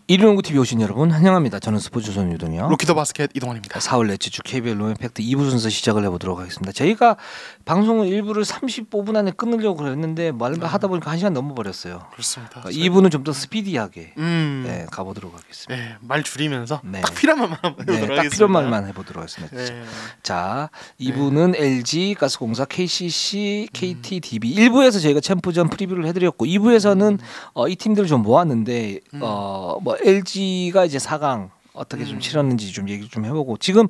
1위농구 TV 오신 여러분 환영합니다. 저는 스포츠선 유동이요. 로키더 바스켓 이동환입니다. 4월 넷째 주 KBL 롬임팩트 2부 순서 시작을 해보도록 하겠습니다. 저희가 방송을 1부를 35분 안에 끊으려고 그랬는데 하다 보니까 1시간 넘어버렸어요. 그렇습니다. 2부는 좀 더 스피디하게 네, 가보도록 하겠습니다. 네, 말 줄이면서 네. 딱 필요한 말만 해보도록 하겠습니다. 딱 필요한 말만 해보도록 하겠습니다. 네. 자, 2부는 LG, 가스공사, KCC, KT, DB 1부에서 저희가 챔프전 프리뷰를 해드렸고 2부에서는 이 팀들을 좀 모았는데 뭐 LG가 이제 4강 어떻게 좀 치렀는지 좀 얘기 좀 해보고 지금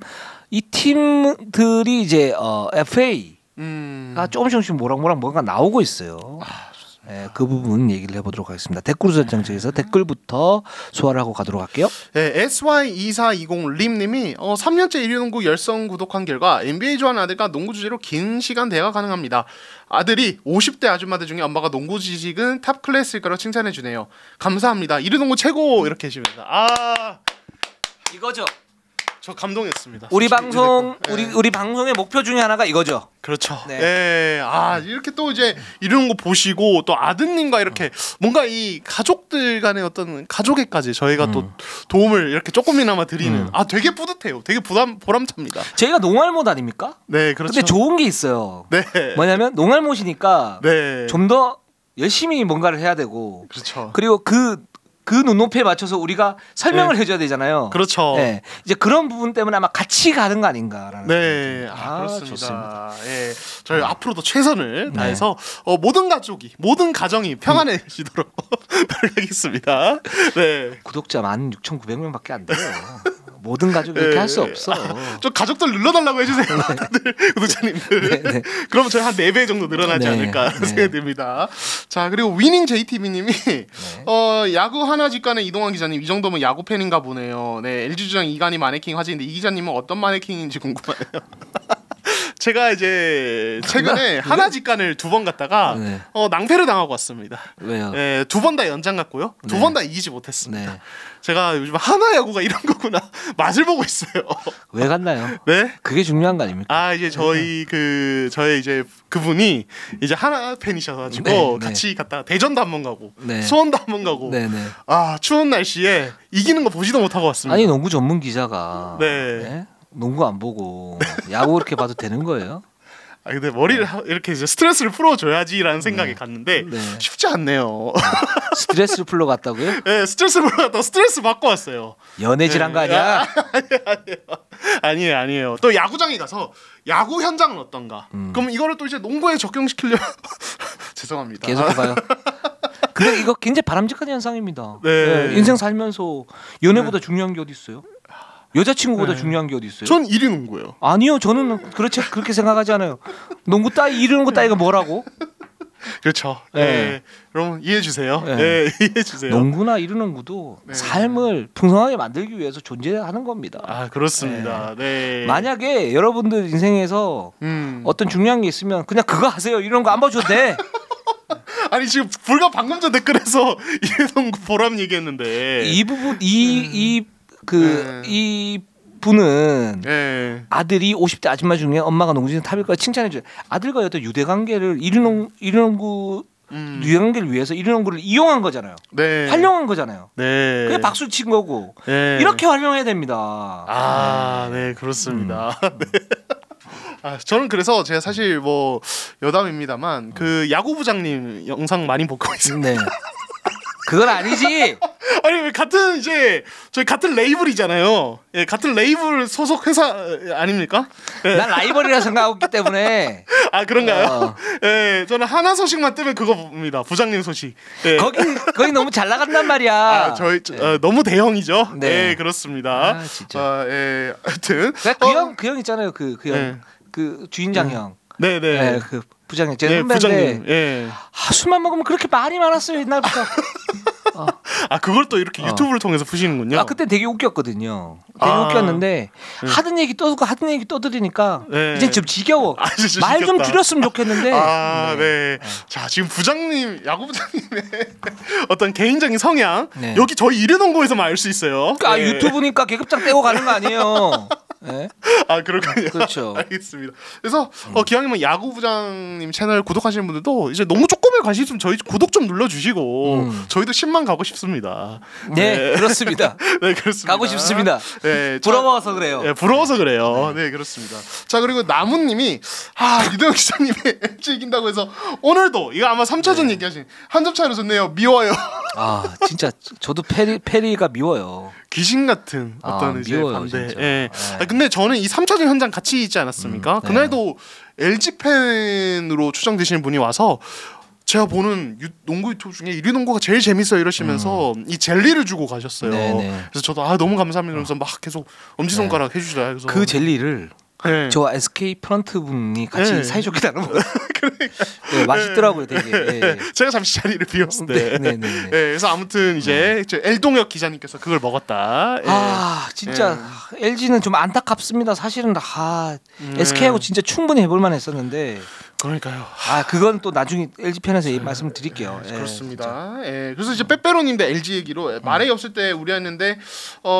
이 팀들이 이제 FA가 조금씩 모락모락 뭔가 나오고 있어요. 네, 그 부분 얘기를 해보도록 하겠습니다. 댓글 선정책에서 댓글부터 소화를 하고 가도록 할게요. 네, SY2420림님이 3년째 1위 농구 열성 구독한 결과 NBA 좋아하는 아들과 농구 주제로 긴 시간 대화가 가능합니다. 아들이 50대 아줌마들 중에 엄마가 농구 지식은 탑 클래스일 거라고 칭찬해 주네요. 감사합니다. 1위 농구 최고 이렇게 해주면서 이거죠. 저 감동했습니다. 우리 방송 우리 방송의 목표 중에 하나가 이거죠. 그렇죠. 네. 네. 이렇게 또 이제 이런 거 보시고 또 아드님과 이렇게 뭔가 이 가족들 간의 어떤 가족에까지 저희가 또 도움을 이렇게 조금이나마 드리는 되게 뿌듯해요. 되게 보람찹니다. 저희가 농알못 아닙니까? 네, 그렇죠. 근데 좋은 게 있어요. 네. 뭐냐면 농알못이니까 네. 좀 더 열심히 뭔가를 해야 되고 그렇죠. 그리고 그 눈높이에 맞춰서 우리가 설명을 해줘야 되잖아요. 그렇죠. 네. 이제 그런 부분 때문에 아마 같이 가는 거 아닌가라는. 네, 그렇습니다. 좋습니다. 예, 저희 앞으로도 최선을 다해서 모든 가정이 평안해지도록 노력하겠습니다. 네. 구독자 16,900명밖에 안 돼요. 모든 가족이 이렇게 할 수 없어. 좀 가족들 늘려달라고 해주세요. 다들 구독자님들. 네. 그러면 저희 한 4배 정도 늘어나지 않을까 생각이 듭니다. 자, 그리고 위닝 JTB님이 야구 하나 직관의 이동환 기자님 이 정도면 야구 팬인가 보네요. 네, LG 주장 이간희 마네킹 화제인데 이 기자님은 어떤 마네킹인지 궁금하네요. 제가 이제 최근에 하나 직관을 2번 갔다가 낭패를 당하고 왔습니다. 왜요? 네, 2번 다 연장 갔고요. 2번 다 이기지 못했습니다. 네. 제가 요즘 하나 야구가 이런 거구나 맛을 보고 있어요. 왜 갔나요? 네? 그게 중요한 거 아닙니까? 이제 저희 저의 이제 그분이 이제 하나 팬이셔가지고 같이 갔다가 대전도 한번 가고 수원도 한번 가고 추운 날씨에 이기는 거 보지도 못하고 왔습니다. 아니 농구 전문 기자가 농구 안 보고 야구 이렇게 봐도 되는 거예요? 근데 머리를 이렇게 이제 스트레스를 풀어줘야지라는 생각에 갔는데 쉽지 않네요. 스트레스를 풀러 갔다고요? 네, 스트레스를 풀러 갔다가 스트레스 받고 왔어요. 연애질한 거 아니야? 아니에요. 또 야구장에 가서 야구 현장은 어떤가? 그럼 이거를 또 이제 농구에 적용시키려면 죄송합니다. 계속해봐요. 근데 이거 굉장히 바람직한 현상입니다. 네. 인생 살면서 연애보다 중요한 게 어디 있어요? 여자친구보다 중요한 게 어디 있어요? 전 1위 농구예요. 아니요, 저는 그렇게 생각하지 않아요. 농구 따위 1위 농구 따위가 뭐라고? 그렇죠. 네. 여러분 이해해 주세요. 네, 이해해 주세요. 농구나 1위 농구도 삶을 풍성하게 만들기 위해서 존재하는 겁니다. 그렇습니다. 네. 만약에 여러분들 인생에서 어떤 중요한 게 있으면 그냥 그거 하세요. 이런 거 안 봐줘도 돼. 아니 지금 불과 방금 전 댓글에서 1위 농구 보람 얘기했는데 이 부분 이 분은 아들이 50대 아줌마 중에 엄마가 농구진 탑일 거라 칭찬해줘요. 아들과의 어떤 유대 관계를 1위 농구 유대 관계를 위해서 1위 농구를 이용한 거잖아요. 활용한 거잖아요. 그게 박수 친 거고 이렇게 활용해야 됩니다. 네, 그렇습니다. 저는 그래서 제가 사실 뭐 여담입니다만 그 야구부장님 영상 많이 보고 있습니다. 네. 그건 아니지. 아니 왜 같은 이제 저희 같은 레이블이잖아요. 같은 레이블 소속 회사 아닙니까? 난 라이벌이라 생각하고 있기 때문에. 그런가요? 저는 하나 소식만 뜨면 그거 봅니다. 부장님 소식. 거기 너무 잘 나간단 말이야. 저희 너무 대형이죠. 네, 그렇습니다. 진짜. 하여튼 그 형 있잖아요. 그 형. 그 주인장 형. 네네. 그 부장님. 제 선배인데. 술만 먹으면 그렇게 말이 많았어요 옛날부터. 그걸 또 이렇게 유튜브를 통해서 푸시는군요. 그때 되게 웃겼거든요. 되게 웃겼는데 하던 얘기 떠들으니까 이제 좀 지겨워. 말 좀 줄였으면 좋겠는데. 네. 자, 지금 야구 부장님의 어떤 개인적인 성향 여기 저희 이래놓은 거에서만 알 수 있어요. 유튜브니까 계급장 떼고 가는 거 아니에요. 네? 아 그렇군요. 그렇죠. 알겠습니다. 그래서 기왕이면 야구부장님 채널 구독하시는 분들도 이제 너무 조금의 관심 있으면 저희 구독 좀 눌러주시고 저희도 10만 가고 싶습니다. 네, 그렇습니다. 네 그렇습니다. 가고 싶습니다. 네, 부러워서 그래요. 네, 부러워서 그래요. 네 그렇습니다. 자 그리고 나무님이 이동혁 기자님이 LG 이긴다고 해서 오늘도 이거 아마 3차전 얘기하신 한 점 차이로 졌네요. 미워요. 진짜 저도 페리가 미워요. 귀신 같은 어떤 이제 미워요, 반대. 진짜. 예. 근데 저는 이 3차전 현장 같이 있지 않았습니까? 네. 그날도 LG 팬으로 추정되시는 분이 와서 제가 보는 농구 유튜브 중에 1위 농구가 제일 재밌어요 이러시면서 이 젤리를 주고 가셨어요. 네네. 그래서 저도 너무 감사합니다 그러면서 막 계속 엄지손가락 해주시더라고요. 그래서 그 젤리를 네. 저 SK 프런트 분이 같이 네. 사이좋게 나눈 거. 네, 맛있더라고요, 되게. 예. 제가 잠시 자리를 비웠을 때. 네. 그래서 아무튼 이제 엘동혁 기자님께서 그걸 먹었다. 진짜 LG는 좀 안타깝습니다. 사실은 SK하고 진짜 충분히 해볼 만했었는데. 그러니까요. 그건 또 나중에 LG 팬에서 말씀드릴게요. 그렇습니다. 그래서 이제 빼빼로님도 LG 얘기로 말이 없을 때 우려했는데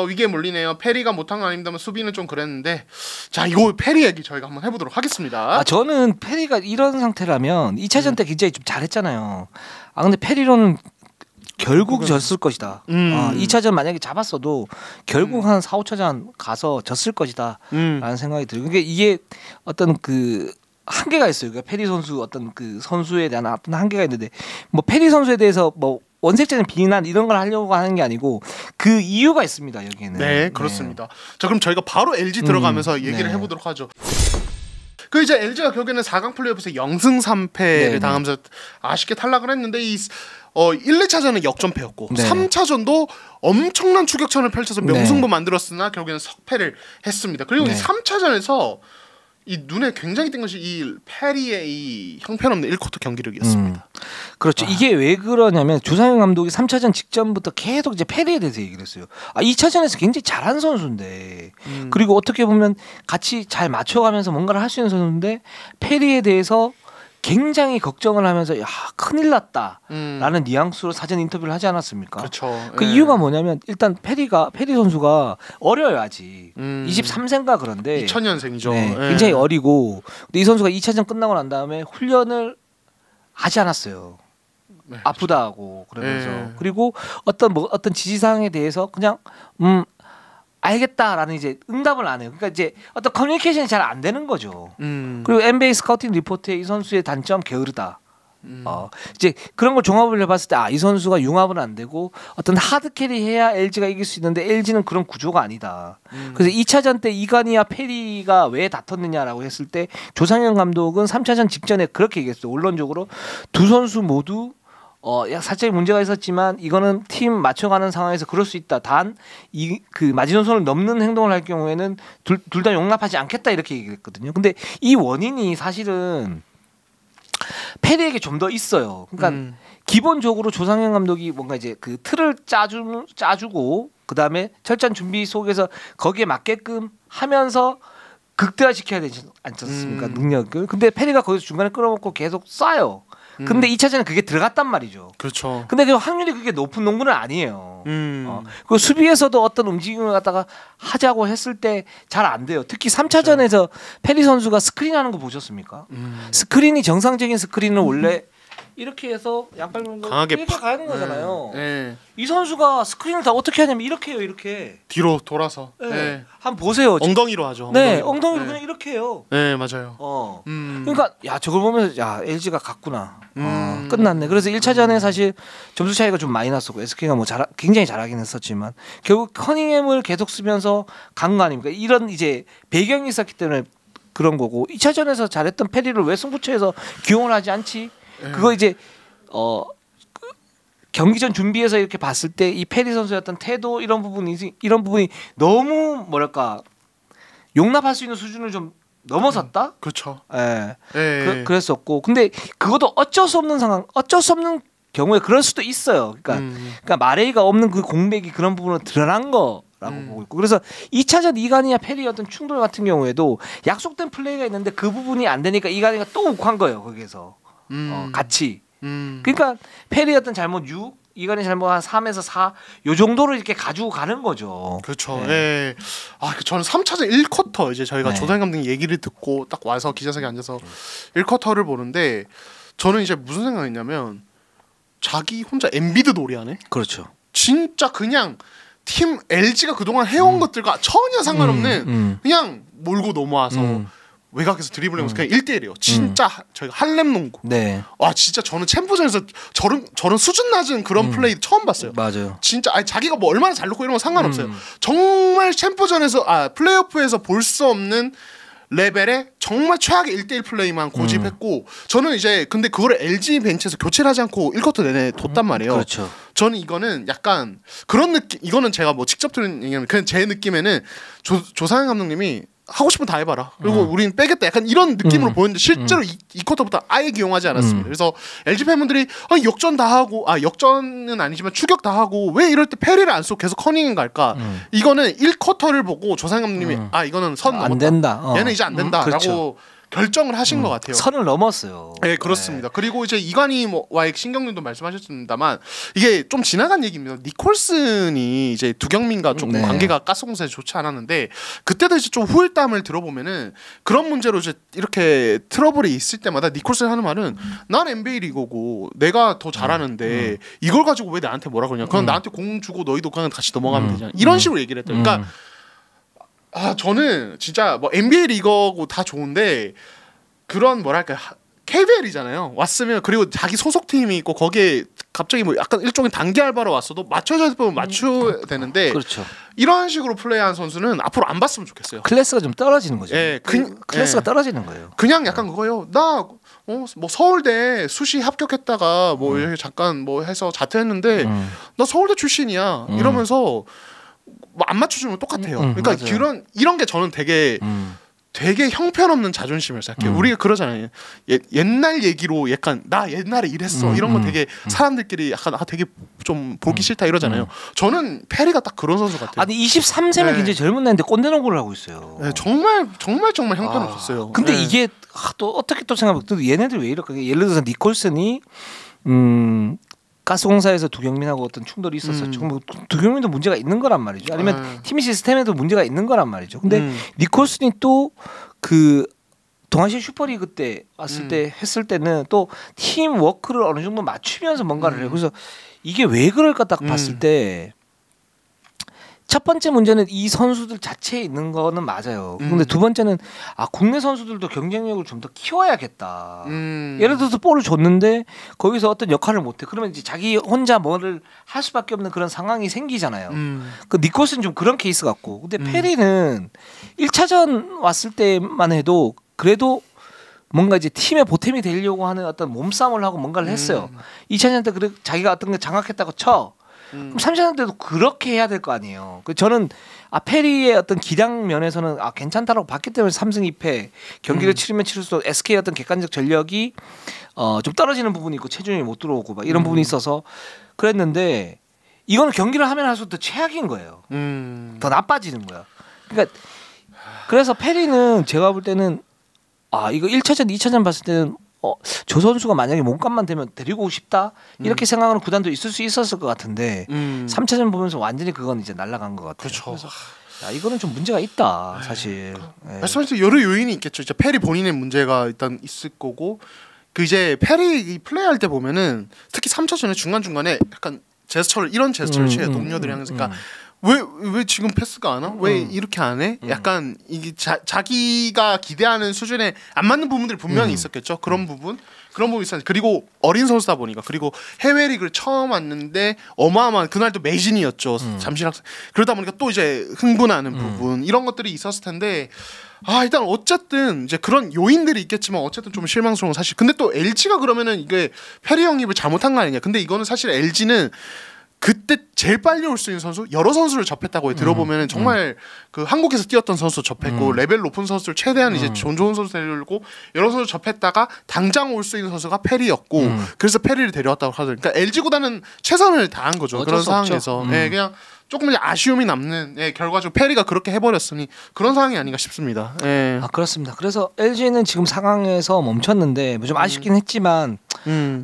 위기에 몰리네요. 페리가 못한 건 아닙니다만 수비는 좀 그랬는데 자 이거 페리 얘기 저희가 한번 해보도록 하겠습니다. 저는 페리가 이런 상태라면 2차전 때 굉장히 좀 잘했잖아요. 근데 페리로는 결국 졌을 것이다. 2차전 만약에 잡았어도 결국 한 4, 5차전 가서 졌을 것이다 라는 생각이 들어요. 그러니까 이게 어떤 그 한계가 있어요. 그러니까 페리 선수 어떤 그 선수에 대한 어떤 한계가 있는데 뭐 페리 선수에 대해서 뭐 원색적인 비난 이런 걸 하려고 하는 게 아니고 그 이유가 있습니다. 여기에는. 네, 그렇습니다. 자, 그럼 저희가 바로 LG 들어가면서 얘기를 해보도록 하죠. 그 이제 LG가 결국에는 4강 플레이오프에서 0승 3패를 당하면서 아쉽게 탈락을 했는데 1, 2차전은 역전패였고 3차전도 엄청난 추격전을 펼쳐서 명승부 만들었으나 결국에는 석패를 했습니다. 그리고 이 3차전에서 이 눈에 굉장히 띈 것이 이 페리의 이 형편없는 1쿼터 경기력이었습니다. 그렇죠. 이게 왜 그러냐면 조상현 감독이 3차전 직전부터 계속 이제 페리에 대해서 얘기를 했어요. 2차전에서 굉장히 잘한 선수인데 그리고 어떻게 보면 같이 잘 맞춰가면서 뭔가를 할 수 있는 선수인데 페리에 대해서 굉장히 걱정을 하면서 큰일 났다라는 뉘앙스로 사전 인터뷰를 하지 않았습니까? 그렇죠. 그 이유가 뭐냐면 일단 페리 선수가 어려요 아직 23세인가 그런데 2000년생이죠. 굉장히 어리고 근데 이 선수가 2차전 끝나고 난 다음에 훈련을 하지 않았어요. 아프다 하고 그러면서 그리고 어떤 지시사항에 대해서 그냥 알겠다라는 이제 응답을 안 해요. 그러니까 이제 어떤 커뮤니케이션이 잘 안 되는 거죠. 그리고 NBA 스카우팅 리포트에 이 선수의 단점 게으르다. 이제 그런 걸 종합을 해봤을 때 이 선수가 융합은 안 되고 어떤 하드 캐리 해야 LG가 이길 수 있는데 LG는 그런 구조가 아니다. 그래서 2차전 때 이관이와 페리가 왜 다퉜느냐라고 했을 때 조상현 감독은 3차전 직전에 그렇게 얘기했어요. 원론적으로 두 선수 모두 살짝 문제가 있었지만 이거는 팀 맞춰가는 상황에서 그럴 수 있다. 단 그 마지노선을 넘는 행동을 할 경우에는 둘 다 용납하지 않겠다 이렇게 얘기했거든요. 근데 이 원인이 사실은 페리에게 좀 더 있어요. 그러니까 기본적으로 조상현 감독이 뭔가 이제 그 틀을 짜주고 그 다음에 철저한 준비 속에서 거기에 맞게끔 하면서 극대화시켜야 되지 않습니까? 능력을. 근데 페리가 거기서 중간에 끌어먹고 계속 쏴요. 근데 2차전에 그게 들어갔단 말이죠. 그렇죠. 근데 그 확률이 그게 높은 농구는 아니에요. 그 수비에서도 어떤 움직임을 갖다가 하자고 했을 때 잘 안 돼요. 특히 3차전에서 페리 선수가 스크린하는 거 보셨습니까? 스크린이 정상적인 스크린은 원래 이렇게 해서 양팔 강하게 이렇게 가는 거잖아요. 네. 이 선수가 스크린을 다 어떻게 하냐면 이렇게 해요. 이렇게 뒤로 돌아서. 네. 한번 보세요. 엉덩이로 하죠. 엉덩이로 그냥 이렇게 해요. 네, 맞아요. 그러니까 저걸 보면서 LG가 갔구나. 끝났네. 그래서 1차전에 사실 점수 차이가 좀 많이 났었고 SK가 뭐 굉장히 잘하긴 했었지만 결국 커닝햄을 계속 쓰면서 간 거 아닙니까? 이런 이제 배경이 있었기 때문에 그런 거고 2차전에서 잘했던 페리를 왜 승부처에서 기용을 하지 않지? 그거 이제 경기전 준비해서 이렇게 봤을 때 이 페리 선수의 어떤 태도 이런 부분이 너무 뭐랄까 용납할 수 있는 수준을 좀 넘어섰다. 그렇죠. 그랬었고 근데 그것도 어쩔 수 없는 상황, 어쩔 수 없는 경우에 그럴 수도 있어요. 그러니까 마레이가 없는 그 공백이 그런 부분은 드러난 거. 라고 보고 있고 그래서 2차전 이관이와 페리의 어떤 충돌 같은 경우에도 약속된 플레이가 있는데 그 부분이 안 되니까 이관이가 또 욱한 거예요 거기에서 같이 그러니까 페리의 어떤 잘못 이관이 잘못 한 3에서 4 요 정도로 이렇게 가지고 가는 거죠. 그렇죠. 네. 저는 3차전 1쿼터 이제 저희가 네. 조상현 감독 얘기를 듣고 딱 와서 기자석에 앉아서 1쿼터를 보는데 저는 이제 무슨 생각했냐면 자기 혼자 엔비드 놀이하네. 그렇죠. 진짜 그냥 팀 LG가 그동안 해온 것들과 전혀 상관없는 그냥 몰고 넘어와서 외곽에서 드리블하면서 그냥 1대1이에요. 진짜 저희가 할렘 농구. 네. 와 진짜 저는 챔프전에서 저런 수준 낮은 그런 플레이 처음 봤어요. 맞아요. 진짜 자기가 뭐 얼마나 잘 놓고 이런 건 상관없어요. 정말 챔프전에서 플레이오프에서 볼 수 없는 레벨의 정말 최악의 1대1 플레이만 고집했고 저는 이제 근데 그거를 LG 벤치에서 교체를 하지 않고 1쿼터 내내 뒀단 말이에요. 그렇죠. 저는 이거는 약간 그런 느낌. 이거는 제가 뭐 직접 들은 얘기는 그냥 제 느낌에는 조상현 감독님이 하고 싶으면 다 해봐라. 그리고 우린 빼겠다. 약간 이런 느낌으로 보였는데 실제로 이 쿼터부터 아예 기용하지 않았습니다. 그래서 LG 팬분들이 역전 다 하고 역전은 아니지만 추격 다 하고 왜 이럴 때 페리를 안 쏘고 계속 커닝인 갈까? 이거는 1쿼터를 보고 조상현 감독님이 이거는 선 넘었다. 안 된다. 얘는 이제 안 된다라고 그렇죠. 결정을 하신 것 같아요. 선을 넘었어요. 네, 그렇습니다. 그리고 이제 이관희와의 신경님도 말씀하셨습니다만 이게 좀 지나간 얘기입니다. 니콜슨이 이제 두경민과 조금 관계가 가스공사에 좋지 않았는데 그때도 이제 좀 후일담을 들어보면은 그런 문제로 이제 이렇게 트러블이 있을 때마다 니콜슨이 하는 말은 난 NBA 리거고 내가 더 잘하는데 이걸 가지고 왜 나한테 뭐라 그러냐? 그럼 나한테 공 주고 너희도 그냥 같이 넘어가면 되잖아. 이런 식으로 얘기를 했대요. 그러니까 저는 진짜 뭐 NBA 리거고 다 좋은데 그런 뭐랄까 KBL이잖아요. 왔으면 그리고 자기 소속팀이 있고 거기에 갑자기 뭐 약간 일종의 단기 알바로 왔어도 맞춰줘야 되면 맞춰야 되는데 그렇죠. 이런 식으로 플레이한 선수는 앞으로 안 봤으면 좋겠어요. 클래스가 좀 떨어지는 거죠. 예, 클래스가 떨어지는 거예요. 그냥 약간 그거요. 나 뭐 서울대 수시 합격했다가 뭐 이렇게 잠깐 뭐 해서 자퇴했는데 나 서울대 출신이야 이러면서 뭐 안 맞춰주면 똑같아요. 그러니까 맞아요. 이런 게 저는 되게 형편없는 자존심을 생각해요. 우리가 그러잖아요. 옛날 얘기로 약간 나 옛날에 이랬어 이런 거 되게 사람들끼리 약간 되게 좀 보기 싫다 이러잖아요. 저는 페리가 딱 그런 선수 같아요. 아니 23세면 굉장히 젊은 나이인데 꼰대 농구를 하고 있어요. 네, 정말 형편없었어요. 근데 네. 이게 또 어떻게 또 생각해보면 얘네들 왜 이럴까? 예를 들어서 니콜슨이 가스공사에서 두경민하고 어떤 충돌이 있었었죠. 뭐 두경민도 문제가 있는 거란 말이죠. 아니면 팀 시스템에도 문제가 있는 거란 말이죠. 근데 니콜슨이 또 그 동아시아 슈퍼리그 때 왔을 때 했을 때는 또 팀 워크를 어느 정도 맞추면서 뭔가를 해요. 그래서 이게 왜 그럴까 딱 봤을 때 첫 번째 문제는 이 선수들 자체에 있는 거는 맞아요. 근데 두 번째는 국내 선수들도 경쟁력을 좀 더 키워야겠다. 예를 들어서 볼을 줬는데 거기서 어떤 역할을 못해. 그러면 이제 자기 혼자 뭐를 할 수밖에 없는 그런 상황이 생기잖아요. 그 니콜스는 좀 그런 케이스 같고. 근데 페리는 1차전 왔을 때만 해도 그래도 뭔가 이제 팀의 보탬이 되려고 하는 어떤 몸싸움을 하고 뭔가를 했어요. 2차전 때 그래 자기가 어떤 게 장악했다고 쳐. 그럼 3차전 때도 그렇게 해야 될 거 아니에요. 저는 페리의 어떤 기량 면에서는 괜찮다라고 봤기 때문에 3승 2패 경기를 치르면 치를수록 SK의 어떤 객관적 전력이 좀 떨어지는 부분이 있고 체중이 못 들어오고 막 이런 부분이 있어서 그랬는데 이거는 경기를 하면 할수록 더 최악인 거예요. 더 나빠지는 거야. 그러니까 그래서 페리는 제가 볼 때는 이거 1차전 2차전 봤을 때는 저 선수가 만약에 몸값만 되면 데리고 싶다 이렇게 생각하는 구단도 있을 수 있었을 것 같은데 3차전 보면서 완전히 그건 이제 날아간 것 같아요. 그렇죠. 그래서 이거는 좀 문제가 있다 사실. 말씀하신 여러 요인이 있겠죠. 이제 페리 본인의 문제가 일단 있을 거고 그 이제 페리 플레이할 때 보면은 특히 3차전에 중간 중간에 약간 이런 제스처를 취해요. 동료들이 항상 그러니까 왜 지금 패스가 안 와? 왜 이렇게 안 해? 약간 이게 자기가 기대하는 수준에 안 맞는 부분들이 분명히 있었겠죠. 그런 부분이 있었는데 그리고 어린 선수다 보니까 그리고 해외 리그를 처음 왔는데 어마어마한 그날도 매진이었죠. 잠실학생 그러다 보니까 또 이제 흥분하는 부분 이런 것들이 있었을 텐데 일단 어쨌든 이제 그런 요인들이 있겠지만 어쨌든 좀 실망스러운 사실. 근데 또 LG가 그러면은 이게 페리 영입을 잘못한 거 아니냐? 근데 이거는 사실 LG는 그때 제일 빨리 올 수 있는 선수 여러 선수를 접했다고 들어보면은 정말 그 한국에서 뛰었던 선수 접했고 레벨 높은 선수를 최대한 이제 좋은 선수 데리고 여러 선수 접했다가 당장 올 수 있는 선수가 페리였고 그래서 페리를 데려왔다고 하더라고요. 그러니까 LG 구단은 최선을 다한 거죠. 그런 상황에서 그냥 조금 이제 아쉬움이 남는 결과적으로 페리가 그렇게 해버렸으니 그런 상황이 아닌가 싶습니다. 그렇습니다. 그래서 LG는 지금 상황에서 멈췄는데 좀 아쉽긴 했지만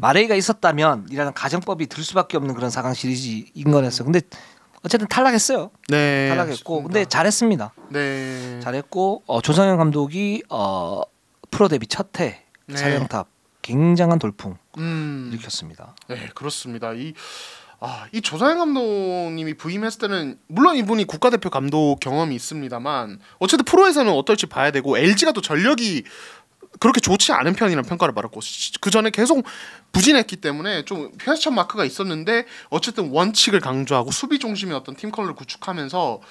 마레이가 있었다면이라는 가정법이 들 수밖에 없는 그런 4강 시리즈인 거였어요. 근데 어쨌든 탈락했어요. 네, 탈락했고, 맞습니다. 근데 잘했습니다. 네, 잘했고 조성현 감독이 프로 데뷔 첫해 네. 사령탑 굉장한 돌풍 음. 일으켰습니다. 네, 그렇습니다. 이 조상현 감독님이 부임했을 때는 물론 이분이 국가대표 감독 경험이 있습니다만 어쨌든 프로에서는 어떨지 봐야 되고 LG가 또 전력이 그렇게 좋지 않은 편이라는 평가를 받았고 그 전에 계속 부진했기 때문에 좀 퀘스천 마크가 있었는데 어쨌든 원칙을 강조하고 수비 중심의 어떤 팀 컬러를 구축하면서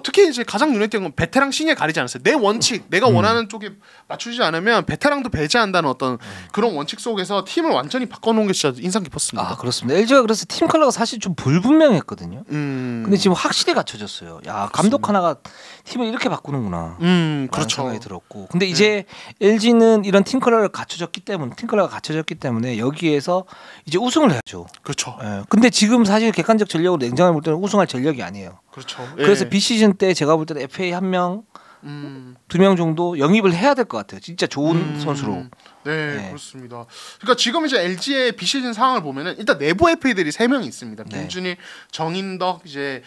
특히 이제 가장 눈에 띄는 건 베테랑 신예 가리지 않았어요. 내 원칙, 내가 원하는 쪽에 맞추지 않으면 베테랑도 배제한다는 어떤 그런 원칙 속에서 팀을 완전히 바꿔놓은 게 진짜 인상 깊었습니다. 아 그렇습니다. LG가 그래서 팀 컬러가 사실 좀 불분명했거든요. 근데 지금 확실히 갖춰졌어요. 야 감독 하나가 팀을 이렇게 바꾸는구나. 그렇죠. 생각이 들었고. 근데 이제 LG는 이런 팀 컬러가 갖춰졌기 때문에 여기에서 이제 우승을 해야죠. 그렇죠. 예. 근데 지금 사실 객관적 전력으로 냉정하게 볼 때는 우승할 전력이 아니에요. 그렇죠. 그래서 예. 비시즌 때 제가 볼 때는 FA 한 명, 2명 정도 영입을 해야 될 것 같아요. 진짜 좋은 선수로. 네, 네. 그렇습니다. 그러니까 지금 이제 LG의 비시즌 상황을 보면은 일단 내부 FA들이 3명이 있습니다. 네. 김준일, 정인덕, 이제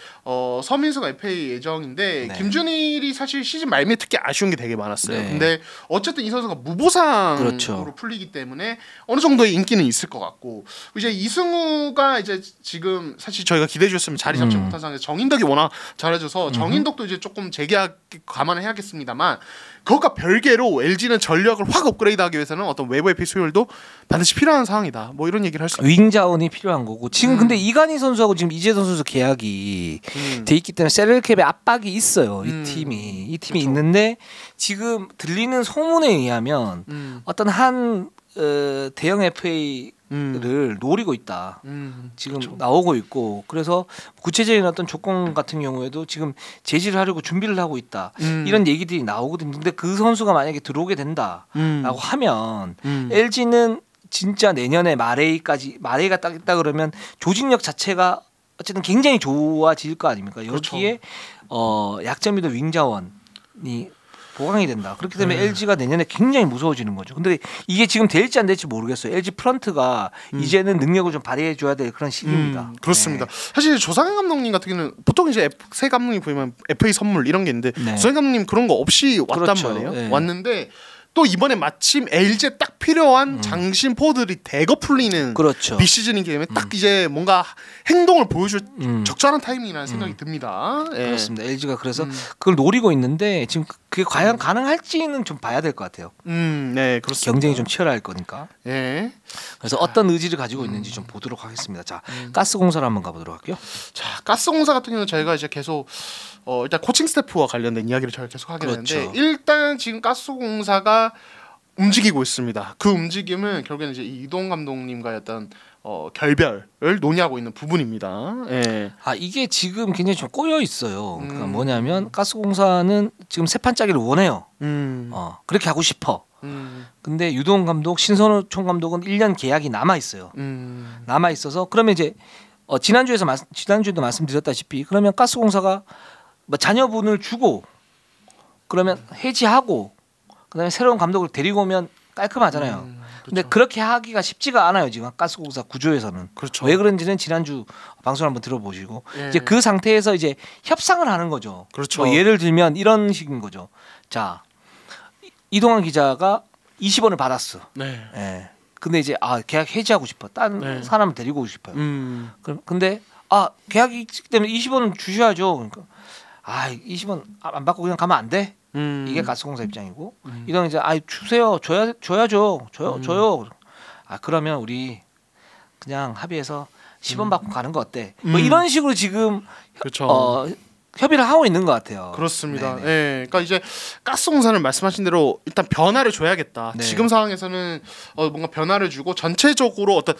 서민수가 FA 예정인데 네. 김준일이 사실 시즌 말미에 특히 아쉬운 게 되게 많았어요. 네. 근데 어쨌든 이 선수가 무보상으로 그렇죠. 풀리기 때문에 어느 정도의 인기는 있을 것 같고 이제 이승우가 이제 지금 사실 저희가 기대해 주셨으면 자리 잡지 못한 상황에서 정인덕이 워낙 잘해줘서 정인덕도 이제 조금 재계약 감안을 해야겠습니다만 그것과 별개로 LG는 전력을 확 업그레이드하기 위해서는 어떤 외부 FA 수요일도 반드시 필요한 상황이다. 뭐 이런 얘기를 할 수 있습니다. 윙 자원이 필요한 거고 지금 근데 이간희 선수하고 지금 이재선 선수 계약이 돼 있기 때문에 셀러캡의 압박이 있어요. 이 팀이 그렇죠. 있는데 지금 들리는 소문에 의하면 어떤 한 대형 FA를 노리고 있다. 지금 그렇죠. 나오고 있고 그래서 구체적인 어떤 조건 같은 경우에도 지금 제시를 하려고 준비를 하고 있다. 이런 얘기들이 나오거든요. 근데 그 선수가 만약에 들어오게 된다라고 하면 LG는 진짜 내년에 마레이가 딱 있다 그러면 조직력 자체가 어쨌든 굉장히 좋아질 거 아닙니까? 여기에 약점이 더 윙자원이 보강이 된다. 그렇기 때문에 LG가 내년에 굉장히 무서워지는 거죠. 근데 이게 지금 될지 안 될지 모르겠어요. LG 프런트가 이제는 능력을 좀 발휘해 줘야 될 그런 시기입니다. 그렇습니다. 사실 조상현 감독님 같은 경우는 보통 이제 새 감독님 보면 FA 선물 이런 게 있는데 조상현 감독님 그런 거 없이 왔단 그렇죠. 말이에요. 네. 왔는데 또 이번에 마침 LG에 딱 필요한 장신 포들이 대거 풀리는 그렇죠. 비시즌이기 때문에 딱 이제 뭔가 행동을 보여줄 적절한 타이밍이라는 생각이 듭니다. 예. 그렇습니다. LG가 그래서 그걸 노리고 있는데 지금 그게 과연 가능할지는 좀 봐야 될 것 같아요. 네, 그렇습니다. 경쟁이 좀 치열할 거니까. 예. 그래서 어떤 의지를 가지고 있는지 좀 보도록 하겠습니다. 자, 가스공사를 한번 가보도록 할게요. 자, 가스공사 같은 경우는 저희가 이제 계속 일단 코칭 스태프와 관련된 이야기를 저희가 계속 하게 그렇죠. 되는데 일단 지금 가스공사가 움직이고 있습니다. 그 움직임은 결국에는 이제 이동 감독님과의 어떤 결별을 논의하고 있는 부분입니다. 예. 아 이게 지금 굉장히 좀 꼬여 있어요. 그러니까 뭐냐면 가스공사는 지금 세 판짜기를 원해요. 그렇게 하고 싶어. 근데 유동 감독, 신선호 총감독은 1년 계약이 남아 있어요. 남아 있어서 그러면 이제 지난주에도 말씀드렸다시피 그러면 가스공사가 뭐 자녀분을 주고 그러면 해지하고 그다음에 새로운 감독을 데리고 오면 깔끔하잖아요. 근데 그렇게 하기가 쉽지가 않아요. 지금 가스공사 구조에서는. 그렇죠. 왜 그런지는 지난주 방송 한번 들어보시고 예. 이제 그 상태에서 이제 협상을 하는 거죠. 그렇죠. 뭐 예를 들면 이런 식인 거죠. 자 이동환 기자가 20원을 받았어. 네. 예. 근데 이제 계약 해지하고 싶어. 딴 네. 사람을 데리고 오고 싶어요. 근데 계약이 있기 때문에 20원은 주셔야죠. 그러니까 20원 안 받고 그냥 가면 안 돼? 이게 가스공사 입장이고 이동 이제 주세요. 줘야죠. 줘요. 그러면 우리 그냥 합의해서 10원 받고 가는 거 어때? 뭐 이런 식으로 지금 그렇죠. 협의를 하고 있는 것 같아요. 그렇습니다. 네네. 예, 그러니까 이제 가스공사는 말씀하신 대로 일단 변화를 줘야겠다. 네. 지금 상황에서는 뭔가 변화를 주고 전체적으로 어떤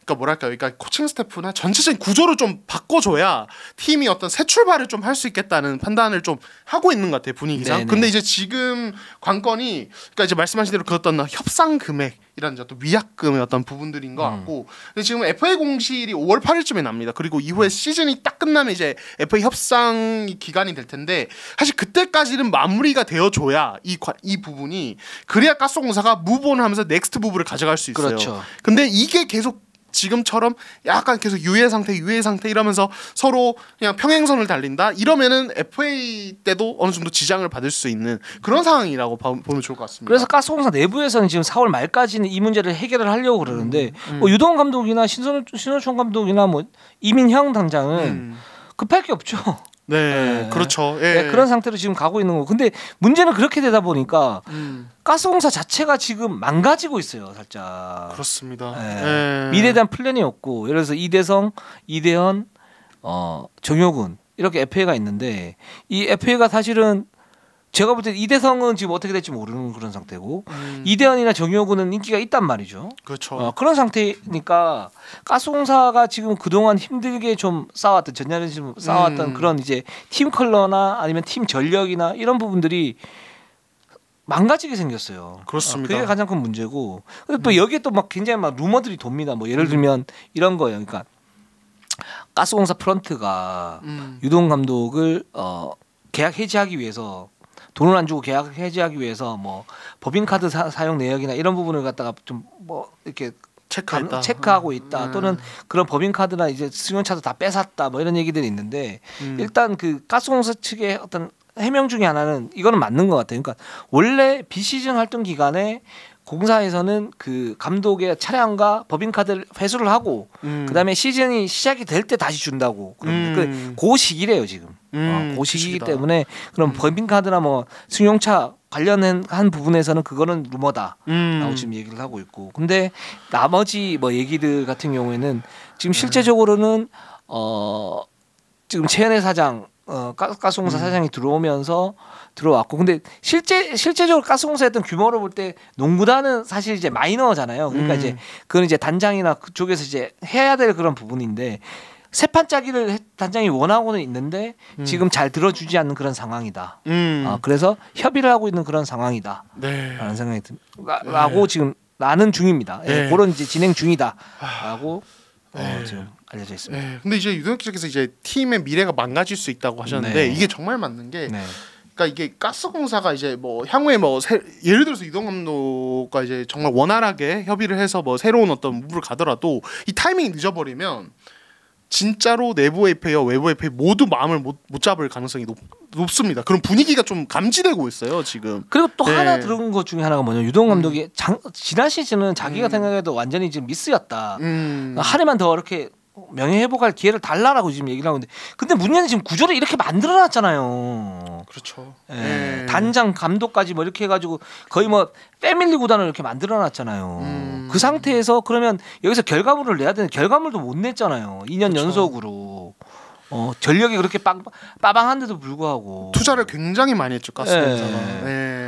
그러니까 뭐랄까요? 그러니까 코칭 스태프나 전체적인 구조를 좀 바꿔줘야 팀이 어떤 새 출발을 좀 할 수 있겠다는 판단을 좀 하고 있는 것 같아요 분위기상. 네네. 근데 이제 지금 관건이 그러니까 이제 말씀하신 대로 그 어떤 협상 금액 이런 어떤 위약금의 어떤 부분들인 것 같고 근데 지금 FA 공실이 5월 8일쯤에 납니다. 그리고 이후에 시즌이 딱 끝나면 이제 FA 협상 기간이 될 텐데 사실 그때까지는 마무리가 되어줘야 이 부분이 그래야 가스공사가 무브온하면서 넥스트 부분을 가져갈 수 있어요. 그렇죠. 근데 이게 계속 지금처럼 약간 계속 유예 상태 이러면서 서로 그냥 평행선을 달린다 이러면은 FA 때도 어느 정도 지장을 받을 수 있는 그런 상황이라고 보면 좋을 것 같습니다. 그래서 가스공사 내부에서는 지금 4월 말까지는 이 문제를 해결을 하려고 그러는데 뭐 유동 감독이나 신호총 감독이나 뭐 이민형 당장은 급할 게 없죠. 네, 그렇죠. 예. 네, 그런 상태로 지금 가고 있는 거고. 근데 문제는 그렇게 되다 보니까 가스공사 자체가 지금 망가지고 있어요, 살짝. 그렇습니다. 네. 예. 미래에 대한 플랜이 없고, 예를 들어서 이대성, 이대현, 정효근 이렇게 FA가 있는데 이 FA가 사실은 제가 볼 때 이대성은 지금 어떻게 될지 모르는 그런 상태고 이대현이나 정효근은 인기가 있단 말이죠. 그렇죠. 그런 상태니까 가스공사가 지금 그동안 힘들게 좀 쌓아왔던 전년에 좀 쌓아왔던 그런 이제 팀 컬러나 아니면 팀 전력이나 이런 부분들이 망가지게 생겼어요. 그렇습니다. 그게 가장 큰 문제고. 근데 또 여기에 또 막 굉장히 막 루머들이 돕니다. 뭐 예를 들면 이런 거예요. 그러니까 가스공사 프런트가 유동 감독을 계약 해지하기 위해서 돈을 안 주고 계약 해지하기 위해서 뭐 법인카드 사용 내역이나 이런 부분을 갖다가 좀 뭐 이렇게 체크하고 있다. 또는 그런 법인카드나 이제 승용차도 다 뺏었다. 뭐 이런 얘기들이 있는데 일단 그 가스공사 측의 어떤 해명 중에 하나는 이거는 맞는 것 같아요. 그러니까 원래 비시즌 활동 기간에 공사에서는 그 감독의 차량과 법인카드를 회수를 하고 그다음에 시즌이 시작이 될 때 다시 준다고. 그 시기래요 지금. 그 시기이기 때문에 그럼 법인카드나 뭐 승용차 관련한 부분에서는 그거는 루머다라고 지금 얘기를 하고 있고. 근데 나머지 뭐 얘기들 같은 경우에는 지금 실제적으로는 지금 최현애 사장 가스공사 사장이 들어왔고 근데 실제적으로 가스공사였던 규모로 볼 때 농구단은 사실 이제 마이너잖아요. 그러니까 이제 그건 이제 단장이나 그쪽에서 이제 해야 될 그런 부분인데 세 판 짜기를 단장이 원하고는 있는데 지금 잘 들어주지 않는 그런 상황이다. 그래서 협의를 하고 있는 그런 상황이다라는 생각이 듭니다. 지금 나는 중입니다. 예, 그런 이제 진행 중이다라고 지금 알려져 있습니다. 근데 이제 유동혁 기자께서 이제 팀의 미래가 망가질 수 있다고 하셨는데 이게 정말 맞는 게. 그러니까 이게 가스공사가 이제 뭐 향후에 뭐 예를 들어서 이동 감독과 이제 정말 원활하게 협의를 해서 뭐 새로운 어떤 무브를 가더라도 이 타이밍이 늦어버리면 진짜로 내부 FA와 외부 FA 모두 마음을 못 잡을 가능성이 높습니다. 그런 분위기가 좀 감지되고 있어요 지금. 그리고 또 하나 들은 것 중에 하나가 뭐냐면 유동 감독이 지난 시즌은 자기가 생각해도 완전히 지금 미스였다. 한 해만 더 이렇게 명예 회복할 기회를 달라라고 지금 얘기를 하고 있는데 근데 문제는 지금 구조를 이렇게 만들어놨잖아요. 그렇죠. 단장 감독까지 뭐 이렇게 해가지고 거의 뭐 패밀리 구단을 이렇게 만들어놨잖아요. 그 상태에서 그러면 여기서 결과물을 내야 되는데 결과물도 못 냈잖아요. 2년 그렇죠. 연속으로. 전력이 그렇게 빠방한데도 불구하고 투자를 굉장히 많이 했죠 가스공사가.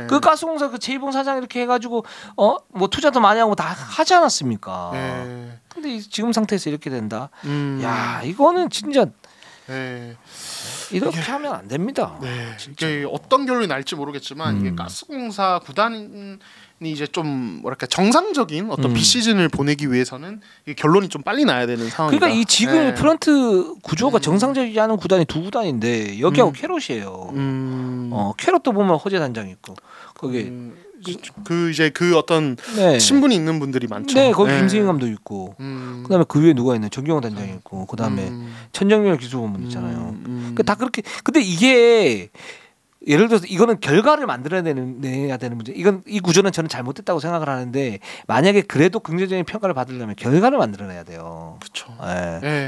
그 가스공사 그 최이봉 사장 이렇게 해가지고 뭐 투자도 많이 하고 다 하지 않았습니까? 근데 지금 상태에서 이렇게 된다. 야 이거는 진짜 이렇게 하면 안 됩니다. 이게 어떤 결론이 날지 모르겠지만 이게 가스공사 구단이 이제 좀 뭐랄까 정상적인 어떤 비시즌을 보내기 위해서는 이게 결론이 좀 빨리 나야 되는 상황이다. 그러니까 이 지금 프런트 구조가 정상적이지 않은 구단이 두 구단인데 여기하고 캐롯이에요. 캐롯도 보면 허재 단장이 있고 거기 그 이제 그 어떤 신분이 있는 분들이 많죠. 네, 거기 김승인 감독 있고, 그다음에 그 위에 누가 있나? 정경호 단장이 있고, 그다음에 천정열 기술본분 있잖아요. 그러니까 다 그렇게. 근데 이게 예를 들어서 이거는 결과를 만들어내야 되는 문제. 이 구조는 저는 잘못됐다고 생각을 하는데 만약에 그래도 긍정적인 평가를 받으려면 결과를 만들어내야 돼요. 그렇죠.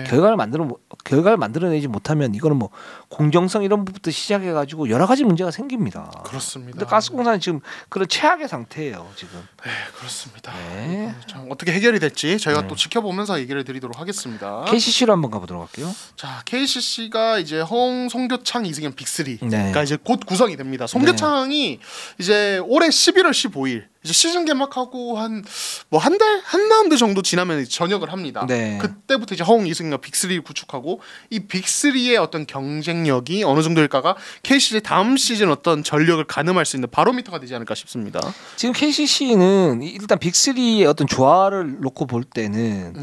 결과를 만들어내지 못하면 이거는 뭐 공정성 이런 부분부터 시작해가지고 여러 가지 문제가 생깁니다. 그렇습니다. 근데 가스공사는 지금 그런 최악의 상태예요 지금. 네, 그렇습니다. 자, 어떻게 해결이 될지 저희가 또 지켜보면서 얘기를 드리도록 하겠습니다. KCC로 한번 가보도록 할게요. 자, KCC가 이제 송교창, 이승현 빅3가 이제 곧 구성이 됩니다. 송교창이 이제 올해 11월 15일 이제 시즌 개막하고 한 라운드 정도 지나면 전역을 합니다. 네. 그때부터 이제 허웅, 이승엽 빅3를 구축하고 이 빅3의 어떤 경쟁력이 어느 정도일까가 KCC의 다음 시즌 어떤 전력을 가늠할 수 있는 바로미터가 되지 않을까 싶습니다. 지금 KCC는 일단 빅3의 어떤 조화를 놓고 볼 때는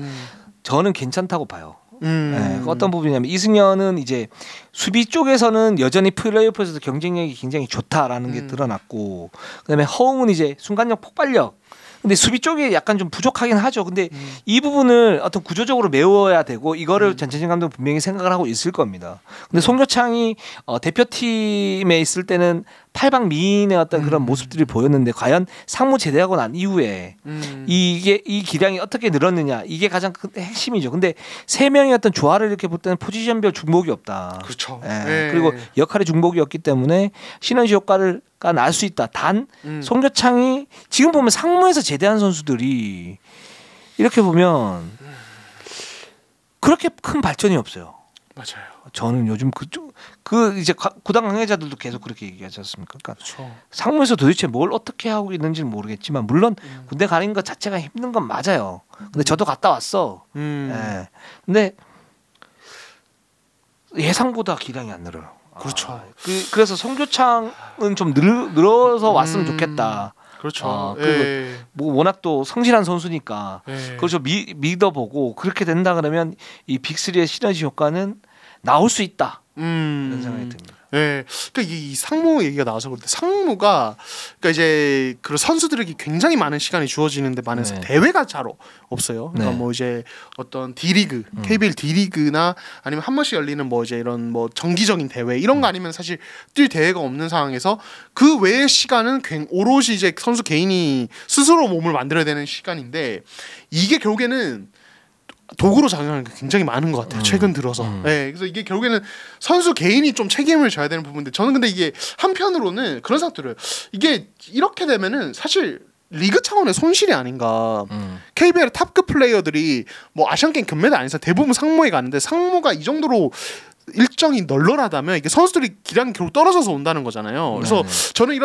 저는 괜찮다고 봐요. 네, 어떤 부분이냐면 이승현은 이제 수비 쪽에서는 여전히 플레이오프에서도 경쟁력이 굉장히 좋다라는 게 드러났고, 그다음에 허웅은 이제 순간력 폭발력. 근데 수비 쪽에 약간 좀 부족하긴 하죠. 근데 이 부분을 어떤 구조적으로 메워야 되고 이거를 전체진 감독 분명히 생각을 하고 있을 겁니다. 근데 송교창이 대표팀에 있을 때는 팔방 미인의 어떤 그런 모습들이 보였는데 과연 상무 제대하고 난 이후에 이 기량이 어떻게 늘었느냐, 이게 가장 큰 핵심이죠. 근데 세 명의 어떤 조화를 이렇게 볼 때는 포지션별 중복이 없다. 그렇죠. 예. 그리고 역할의 중복이 없기 때문에 시너지 효과를 날 수 있다. 단 송교창이 지금 보면 상무에서 제대한 선수들이 이렇게 보면 그렇게 큰 발전이 없어요. 맞아요. 저는 요즘 그 이제 구단 관계자들도 계속 그렇게 얘기하지 않습니까? 그러니까 그렇죠. 상무에서 도대체 뭘 어떻게 하고 있는지는 모르겠지만 물론 군대 가는 것 자체가 힘든 건 맞아요. 근데 저도 갔다 왔어. 예. 근데 예상보다 기량이 안 늘어요. 그렇죠. 그래서 송교창은 좀 늘어서 왔으면 좋겠다. 그렇죠. 그리고 뭐 워낙 또 성실한 선수니까 그걸 좀 믿어보고 그렇게 된다 그러면 이 빅3의 시너지 효과는 나올 수 있다. 이런 생각이 듭니다. 네, 그러니까 이 상무 얘기가 나와서 그런데 상무가 그러니까 이제 그런 선수들에게 굉장히 많은 시간이 주어지는데 많은 대회가 잘 없어요. 그러니까 뭐 이제 어떤 D리그, KBL D리그나 아니면 한 번씩 열리는 뭐 이제 이런 뭐 정기적인 대회 이런 거 아니면 사실 뛸 대회가 없는 상황에서 그 외의 시간은 오롯이 이제 선수 개인이 스스로 몸을 만들어야 되는 시간인데 이게 결국에는 도구로 작용하는 게 굉장히 많은 것 같아요. 최근 들어서. 네, 그래서 이게 결국에는 선수 개인이 좀 책임을 져야 되는 부분인데 저는 근데 이게 한편으로는 그런 생각 들어요. 이게 이렇게 되면은 사실 리그 차원의 손실이 아닌가. KBL 탑급 플레이어들이 뭐 아시안게임 금메달 아닌 이상 대부분 상무에 가는데 상무가 이 정도로 일정이 널널하다면 이게 선수들이 기량이 결국 떨어져서 온다는 거잖아요. 그래서 저는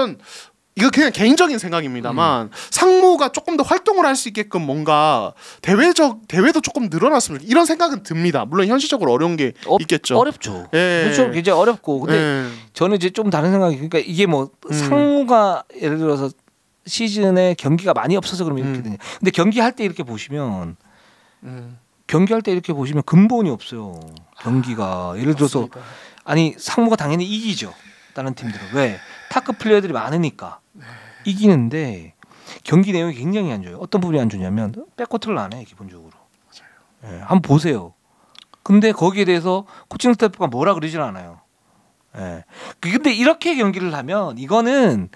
이거 그냥 개인적인 생각입니다만 상무가 조금 더 활동을 할 수 있게끔 뭔가 대회도 조금 늘어났으면 이런 생각은 듭니다. 물론 현실적으로 어려운 게 있겠죠. 어렵죠. 그렇죠. 굉장히 어렵고 근데 저는 이제 좀 다른 생각이 그러니까 이게 뭐 상무가 예를 들어서 시즌에 경기가 많이 없어서 그러면 이렇게 되냐. 근데 경기할 때 이렇게 보시면 근본이 없어요. 경기가 예를 들어서 맞습니다. 아니 상무가 당연히 이기죠. 다른 팀들은 왜 타급 플레이어들이 많으니까 이기는데 경기 내용이 굉장히 안 좋아요. 어떤 부분이 안 좋냐면 백코트를 안 해 기본적으로. 맞아요. 한번 보세요. 근데 거기에 대해서 코칭 스태프가 뭐라 그러질 않아요. 근데 이렇게 경기를 하면 이거는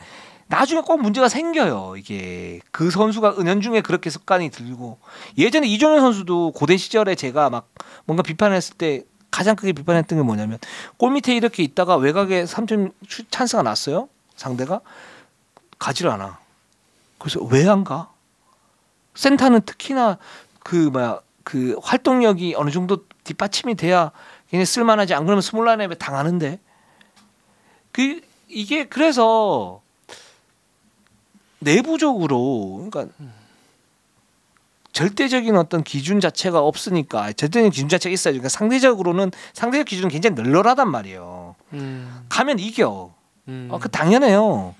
나중에 꼭 문제가 생겨요. 이게 그 선수가 은연중에 그렇게 습관이 들고 예전에 이종현 선수도 고대 시절에 제가 막 뭔가 비판했을 때 가장 크게 비판했던 게 뭐냐면 골 밑에 이렇게 있다가 외곽에 3점 찬스가 났어요. 상대가 가지를 않아. 그래서 왜 안 가? 센터는 특히나 그 활동력이 어느 정도 뒷받침이 돼야 걔네 쓸만하지. 안 그러면 스몰라인에 당하는데 이게 그래서 내부적으로 그러니까 절대적인 어떤 기준 자체가 없으니까 절대적인 기준 자체가 있어야죠. 그러니까 상대적 기준은 굉장히 널널하단 말이에요. 가면 이겨. 그 당연해요.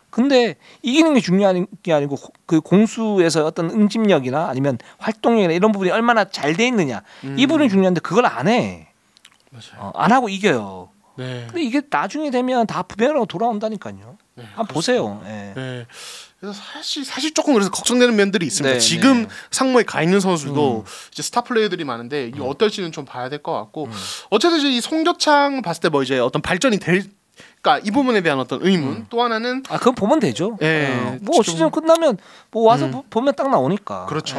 근데 이기는 게 중요한 게 아니고 그 공수에서 어떤 응집력이나 아니면 활동력이나 이런 부분이 얼마나 잘 돼 있느냐 이 부분이 중요한데 그걸 안 해. 안 하고 이겨요. 근데 이게 나중에 되면 다 부메랑으로 돌아온다니까요. 한번 보세요. 그래서 사실 조금 그래서 걱정되는 면들이 있습니다. 지금 상무에 가 있는 선수도 이제 스타 플레이어들이 많은데 이게 어떨지는 좀 봐야 될 것 같고 어쨌든 이제 이 송교창 봤을 때 뭐 이제 어떤 발전이 그러니까 이 부분에 대한 어떤 의문 또 하나는 그건 보면 되죠. 뭐 시즌 끝나면 뭐 와서 보면 딱 나오니까. 그렇죠.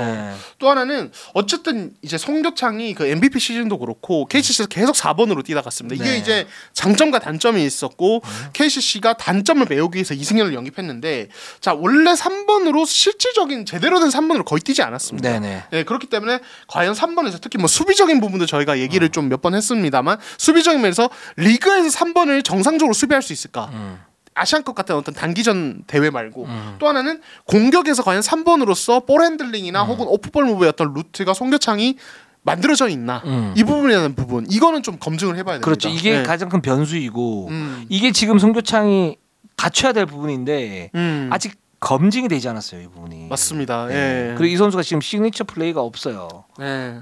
또 하나는 어쨌든 이제 송교창이 그 MVP 시즌도 그렇고 KCC에서 계속 4번으로 뛰다갔습니다. 이게 이제 장점과 단점이 있었고 KCC가 단점을 메우기 위해서 이승현을 영입했는데 자 원래 3번으로 실질적인 제대로 된 3번으로 거의 뛰지 않았습니다. 그렇기 때문에 과연 3번에서 특히 뭐 수비적인 부분도 저희가 얘기를 좀 몇 번 했습니다만 수비적인 면에서 리그에서 3번을 정상적으로 수비할 수 있을까? 아시안컵 같은 어떤 단기전 대회 말고 또 하나는 공격에서 과연 3번으로서 볼 핸들링이나 혹은 오프볼 무브의 어떤 루트가 송교창이 만들어져 있나 이 부분에 대한 부분 이거는 좀 검증을 해봐야 됩니다. 그렇죠. 이게 가장 큰 변수이고 이게 지금 송교창이 갖춰야 될 부분인데 아직 검증이 되지 않았어요. 이 부분이. 맞습니다. 그리고 이 선수가 지금 시그니처 플레이가 없어요. 네.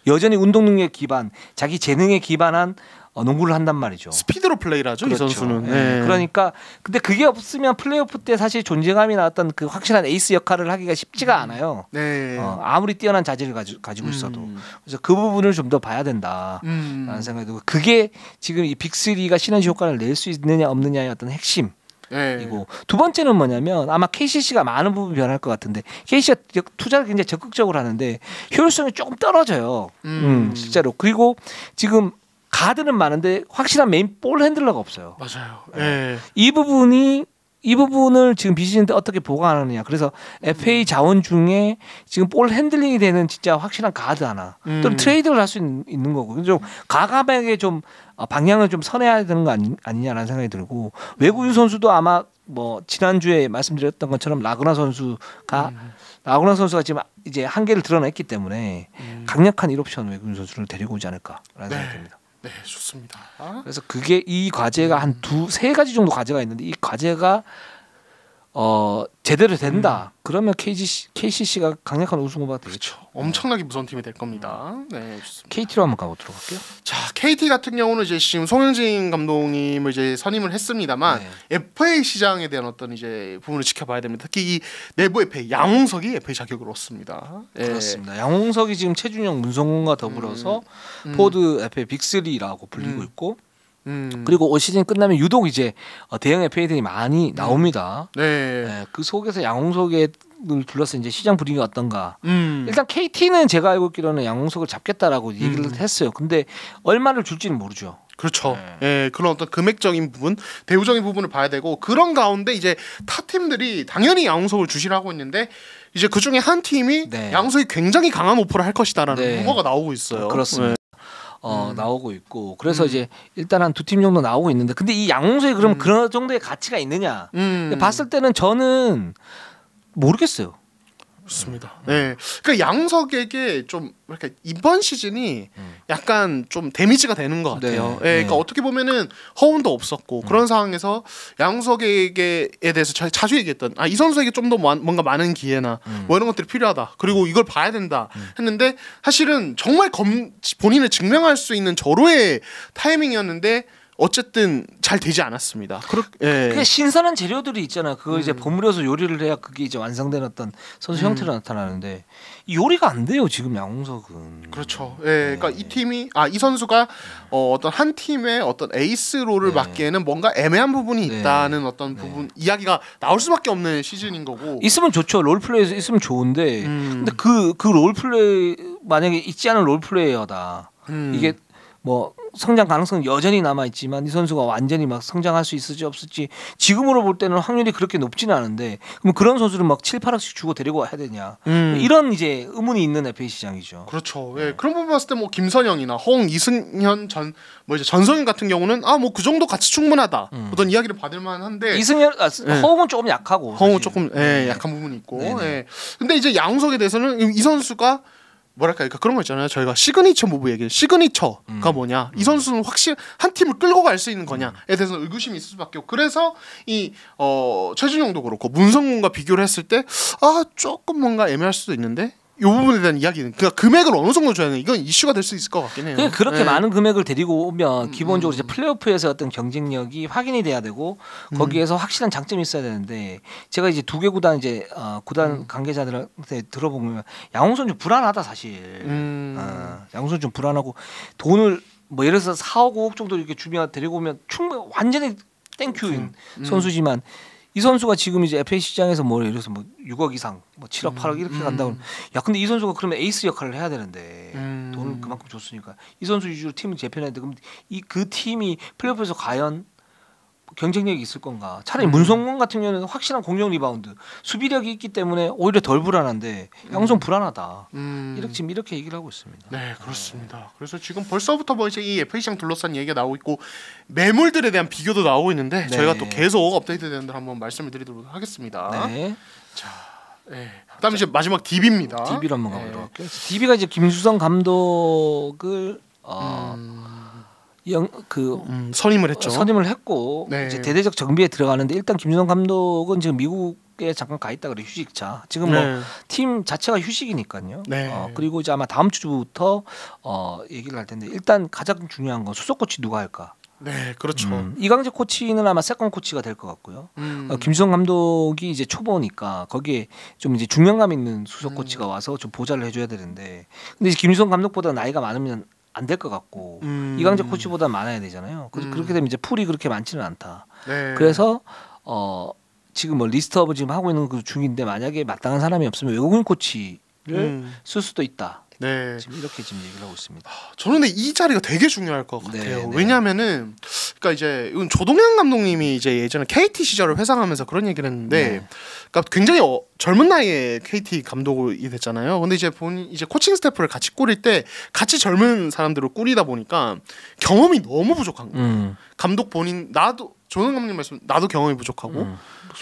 여전히 운동 능력 기반, 자기 재능에 기반한 농구를 한단 말이죠. 스피드로 플레이를 하죠. 그렇죠. 이 선수는. 그러니까 근데 그게 없으면 플레이오프 때 사실 존재감이 나왔던 그 확실한 에이스 역할을 하기가 쉽지가 않아요. 네. 아무리 뛰어난 자질을 가지고 있어도. 그래서 그 부분을 좀 더 봐야 된다라는 생각이 들고 그게 지금 이 빅3가 시너지 효과를 낼 수 있느냐 없느냐의 어떤 핵심. 이고 두 번째는 뭐냐면 아마 KCC가 많은 부분 변할 것 같은데 KCC가 투자를 굉장히 적극적으로 하는데 효율성이 조금 떨어져요. 실제로. 그리고 지금 가드는 많은데 확실한 메인 볼 핸들러가 없어요. 맞아요. 이 부분을 지금 BCG한테 어떻게 보강하느냐. 그래서 FA 자원 중에 지금 볼 핸들링이 되는 진짜 확실한 가드 하나 또는 트레이드를 할 수 있는 거고 좀 과감하게 좀 방향을 좀 선해야 되는 거 아니냐라는 생각이 들고 외국인 선수도 아마 뭐 지난주에 말씀드렸던 것처럼 라그나 선수가 지금 이제 한계를 드러냈기 때문에 강력한 1옵션 외국인 선수를 데리고 오지 않을까라는 생각이 듭니다. 네, 좋습니다. 그래서 그게 이 과제가 한 세 가지 정도 과제가 있는데 이 과제가 제대로 된다. 그러면 KCC가 강력한 우승 후보가 되겠죠. 엄청나게 무서운 팀이 될 겁니다. 네, 좋습니다. KT로 한번 가보도록 할게요. 자, KT 같은 경우는 이제 지금 송영진 감독님을 이제 선임을 했습니다만 FA 시장에 대한 어떤 이제 부분을 지켜봐야 됩니다. 특히 이 내부 FA 양홍석이 FA 자격을 얻습니다. 그렇습니다. 양홍석이 지금 최준영, 문성곤과 더불어서 포드 FA 빅3라고 불리고 있고. 그리고 올 시즌 끝나면 유독 이제 대형 FA들이 많이 나옵니다. 그 속에서 양홍석을 둘러서 이제 시장 분위기가 어떤가. 일단 KT는 제가 알고 있기로는 양홍석을 잡겠다라고 얘기를 했어요. 근데 얼마를 줄지는 모르죠. 그렇죠. 그런 어떤 금액적인 부분, 대우적인 부분을 봐야 되고 그런 가운데 이제 타 팀들이 당연히 양홍석을 주시라고 했는데 이제 그 중에 한 팀이 양홍석이 굉장히 강한 오퍼를 할 것이다라는 루머가 나오고 있어요. 그렇습니다. 나오고 있고 그래서 이제 일단 한 두 팀 정도 나오고 있는데 근데 이 양홍석이 그럼 그런 정도의 가치가 있느냐 근데 봤을 때는 저는 모르겠어요. 그렇습니다. 그러니까 양홍석에게 좀 이렇게 이번 시즌이 약간 좀 데미지가 되는 것 같아요. 그러니까 어떻게 보면은 허운도 없었고 그런 상황에서 양홍석에게 대해서 자주 얘기했던 이 선수에게 좀 더 뭔가 많은 기회나 뭐 이런 것들이 필요하다. 그리고 이걸 봐야 된다 했는데 사실은 정말 본인을 증명할 수 있는 절호의 타이밍이었는데 어쨌든 잘 되지 않았습니다. 그게 신선한 재료들이 있잖아요. 그거 이제 버무려서 요리를 해야 그게 이제 완성된 어떤 선수 형태로 나타나는데 이 요리가 안 돼요 지금 양홍석은. 그렇죠. 그러니까 이 팀이 이 선수가 어떤 한 팀의 어떤 에이스 롤을 맡기에는 뭔가 애매한 부분이 있다는 어떤 부분 이야기가 나올 수밖에 없는 시즌인 거고. 있으면 좋죠. 롤플레이에서 있으면 좋은데 근데 그 롤플레이 만약에 있지 않은 롤플레이어다. 이게 뭐 성장 가능성은 여전히 남아 있지만 이 선수가 완전히 막 성장할 수 있을지 없을지 지금으로 볼 때는 확률이 그렇게 높지는 않은데 그럼 그런 선수를 막 7, 8억씩 주고 데리고 와야 되냐 이런 이제 의문이 있는 FA 시장이죠. 그렇죠. 그런 부분 봤을 때 뭐 김선영이나 허웅, 이승현 이제 전성인 같은 경우는 뭐 그 정도 가치 충분하다 어떤 이야기를 받을 만한데 허웅은 조금 약하고 허웅은 조금 약한 부분이 있고 근데 이제 양홍석에 대해서는 이 선수가 뭐랄까 그러니까 그런 거 있잖아요. 저희가 시그니처 무브 얘기. 시그니처가 뭐냐? 이 선수는 확실히 한 팀을 끌고 갈 수 있는 거냐에 대해서는 의구심이 있을 수밖에 없고 그래서 이 최준용도 그렇고 문성곤과 비교를 했을 때 조금 뭔가 애매할 수도 있는데 이 부분에 대한 이야기는 그러니까 금액을 어느 정도 줘야 되는 이건 이슈가 될 수 있을 것 같긴 해요. 그렇게 많은 금액을 데리고 오면 기본적으로 이제 플레이오프에서 어떤 경쟁력이 확인이 돼야 되고 거기에서 확실한 장점이 있어야 되는데 제가 이제 두 개 구단 이제 구단 관계자들한테 들어보면 양홍선 좀 불안하다 사실. 양홍선 좀 불안하고 돈을 뭐 예를 들어서 4억 5억 정도 이렇게 주면 데리고 오면 충분히 완전히 땡큐인 선수지만. 이 선수가 지금 이제 FA 시장에서 뭐 예를 들어서 뭐 6억 이상, 뭐 7억, 8억 이렇게 간다고. 야, 근데 이 선수가 그러면 에이스 역할을 해야 되는데 돈을 그만큼 줬으니까 이 선수 위주로 팀을 재편해야 돼. 그럼 그 팀이 플레이오프에서 과연 경쟁력이 있을 건가? 차라리 문성곤 같은 경우는 확실한 공격 리바운드, 수비력이 있기 때문에 오히려 덜 불안한데 양성 불안하다. 지금 이렇게 얘기를 하고 있습니다. 네, 그렇습니다. 그래서 지금 벌써부터 뭐 이제 이 FA 시장 둘러싼 얘기가 나오고 있고 매물들에 대한 비교도 나오고 있는데 네. 저희가 또 계속 업데이트되는 대로 한번 말씀을 드리도록 하겠습니다. 네. 자, 네. 그다음에 이제 마지막 DB입니다. DB로 한번 가보도록 할게요. DB가 이제 김주성 감독을 선임을 했죠. 선임을 했고 네. 이제 대대적 정비에 들어가는데 일단 김주성 감독은 지금 미국에 잠깐 가 있다 그래 휴식차. 지금 네. 뭐 팀 자체가 휴식이니까요. 네. 그리고 이제 아마 다음 주부터 얘기를 할 텐데 일단 가장 중요한 건 수석 코치 누가 할까? 네, 그렇죠. 이강재 코치는 아마 세컨 코치가 될 것 같고요. 김주성 감독이 이제 초보니까 거기에 좀 이제 중량감 있는 수석 코치가 와서 좀 보좌를 해줘야 되는데 근데 이제 김주성 감독보다 나이가 많으면 안 될 것 같고 이강재 코치보다 많아야 되잖아요. 그렇게 되면 이제 풀이 그렇게 많지는 않다. 네. 그래서 지금 뭐 리스트업을 지금 하고 있는 그 중인데 만약에 마땅한 사람이 없으면 외국인 코치를 쓸 수도 있다. 네. 지금 이렇게 지금 얘기를 하고 있습니다. 저는 근데 이 자리가 되게 중요할 것 같아요. 네, 네. 왜냐하면은 그러니까 이제 이건 조동현 감독님이 이제 예전에 KT 시절을 회상하면서 그런 얘기를 했는데, 네. 그러니까 굉장히 젊은 나이에 KT 감독이 됐잖아요. 근데 이제 이제 코칭 스태프를 같이 꾸릴 때 같이 젊은 사람들을 꾸리다 보니까 경험이 너무 부족한 거예요. 감독 본인 나도 조동현 감독님 말씀 나도 경험이 부족하고.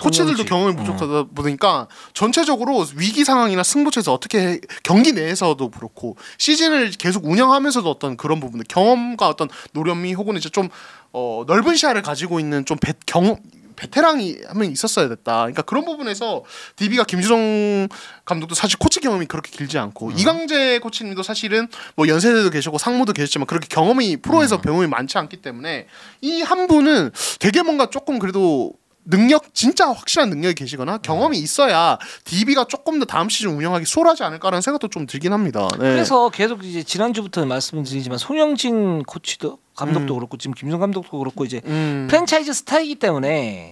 코치들도 경험이 부족하다 보니까 전체적으로 위기 상황이나 승부처에서 어떻게 경기 내에서도 그렇고 시즌을 계속 운영하면서도 어떤 그런 부분들 경험과 어떤 노련미 혹은 이제 좀 넓은 시야를 가지고 있는 좀 베테랑이 한 명 있었어야 됐다. 그러니까 그런 부분에서 DB가 김주성 감독도 사실 코치 경험이 그렇게 길지 않고 이강재 코치님도 사실은 뭐 연세대도 계시고 상무도 계셨지만 그렇게 경험이 프로에서 경험이 많지 않기 때문에 이 한 분은 되게 뭔가 조금 그래도 진짜 확실한 능력이 계시거나 경험이 있어야 DB가 조금 더 다음 시즌 운영하기 수월하지 않을까라는 생각도 좀 들긴 합니다. 네. 그래서 계속 이제 지난주부터 말씀드리지만 송영진 코치도 감독도 그렇고 지금 김성 감독도 그렇고 이제 프랜차이즈 스타이기 때문에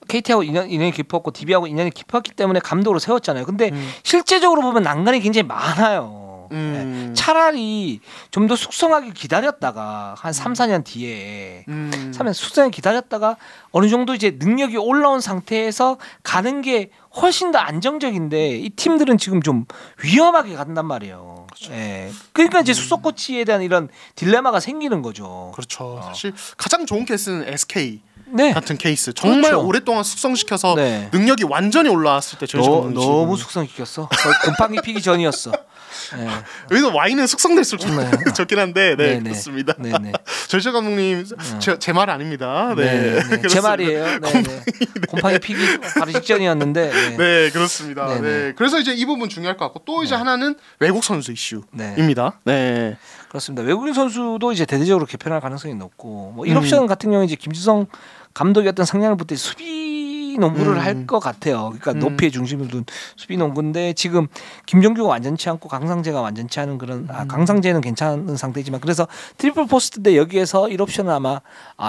KT하고 인연이 깊었고 DB하고 인연이 깊었기 때문에 감독으로 세웠잖아요. 근데 실제적으로 보면 난간이 굉장히 많아요. 네. 차라리 좀 더 숙성하길 기다렸다가 한 3, 4년 뒤에 3년 숙성을 기다렸다가 어느 정도 이제 능력이 올라온 상태에서 가는 게 훨씬 더 안정적인데 이 팀들은 지금 좀 위험하게 간단 말이에요. 그렇죠. 네. 그러니까 이제 수석 코치에 대한 이런 딜레마가 생기는 거죠. 그렇죠. 사실 가장 좋은 케이스는 SK 네. 같은 케이스. 정말 그렇죠. 오랫동안 숙성시켜서 네. 능력이 완전히 올라왔을 때 너무 숙성시켰어. 곰팡이 피기 전이었어. 네. 여기서 와인은 숙성될수록 좋긴 한데 네, 그렇습니다. 절철 감독님 제 말 아닙니다. 네, 제 말이에요. 곰팡이 피기 바로 직전이었는데 네, 그렇습니다. 네. 그래서 이제 이 부분 중요할 것 같고 또 이제 하나는 외국 선수 이슈입니다. 네. 그렇습니다. 외국인 선수도 이제 대대적으로 개편할 가능성이 높고 뭐 1옵션 같은 경우에 이제 김주성 감독이 어떤 성향을 볼 때 수비 농구를 할 것 같아요. 그러니까 높이에 중심을 둔 수비 농구인데 지금 김종규가 완전치 않고 강상재가 완전치 않은 그런 강상재는 괜찮은 상태지만 그래서 트리플 포스트인데 여기에서 1옵션은 아마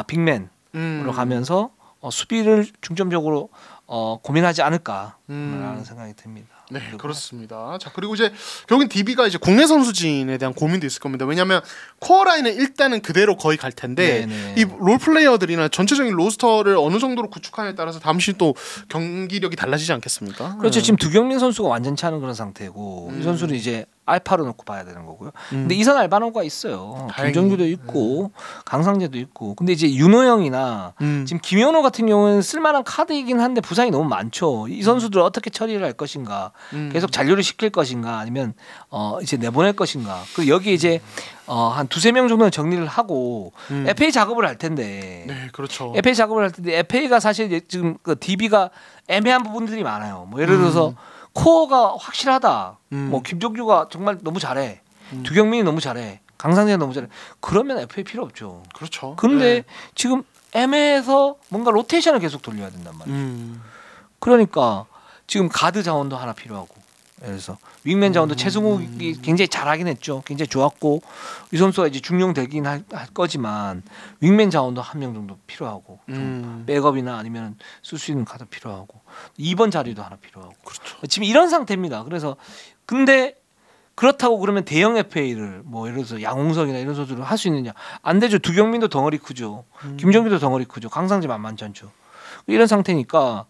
빅맨으로 가면서 수비를 중점적으로 고민하지 않을까라는 생각이 듭니다. 네, 그렇습니다. 자, 그리고 이제 결국엔 DB가 이제 국내 선수진에 대한 고민도 있을 겁니다. 왜냐하면 코어 라인은 일단은 그대로 거의 갈 텐데 이 롤 플레이어들이나 전체적인 로스터를 어느 정도로 구축하냐에 따라서 다음 시즌 또 경기력이 달라지지 않겠습니까? 그렇죠. 지금 두경민 선수가 완전치 않은 그런 상태고 이 선수는 이제 알파로 놓고 봐야 되는 거고요. 근데 이선 알바노가 있어요. 김정규도 있고 강상재도 있고. 근데 이제 윤호영이나 지금 김현호 같은 경우는 쓸만한 카드이긴 한데 부상이 너무 많죠. 이 선수들 어떻게 처리를 할 것인가, 계속 잔류를 시킬 것인가, 아니면 이제 내보낼 것인가. 그리고 여기 이제 한 두세 명 정도는 정리를 하고 FA 작업을 할 텐데. 네, 그렇죠. FA 작업을 할 텐데 FA가 사실 지금 그 DB가 애매한 부분들이 많아요. 뭐 예를 들어서 코어가 확실하다. 뭐 김종규가 정말 너무 잘해. 두경민이 너무 잘해. 강상재가 너무 잘해. 그러면 FA 필요 없죠. 그렇죠. 근데 지금 애매해서 뭔가 로테이션을 계속 돌려야 된단 말이에요. 그러니까 지금 가드 자원도 하나 필요하고. 그래서 윙맨 자원도 최승욱이 굉장히 잘하긴 했죠. 굉장히 좋았고 이 선수가 이제 중용되긴 할 거지만 윙맨 자원도 한 명 정도 필요하고 좀 백업이나 아니면 쓸 수 있는 카드 필요하고 2번 자리도 하나 필요하고 그렇죠. 지금 이런 상태입니다. 그래서 근데 그렇다고 그러면 대형 FA를 뭐 예를 들어서 양홍석이나 이런 선수를 할 수 있느냐? 안 되죠. 두경민도 덩어리 크죠. 김정규도 덩어리 크죠. 강상재 만만치 않죠. 이런 상태니까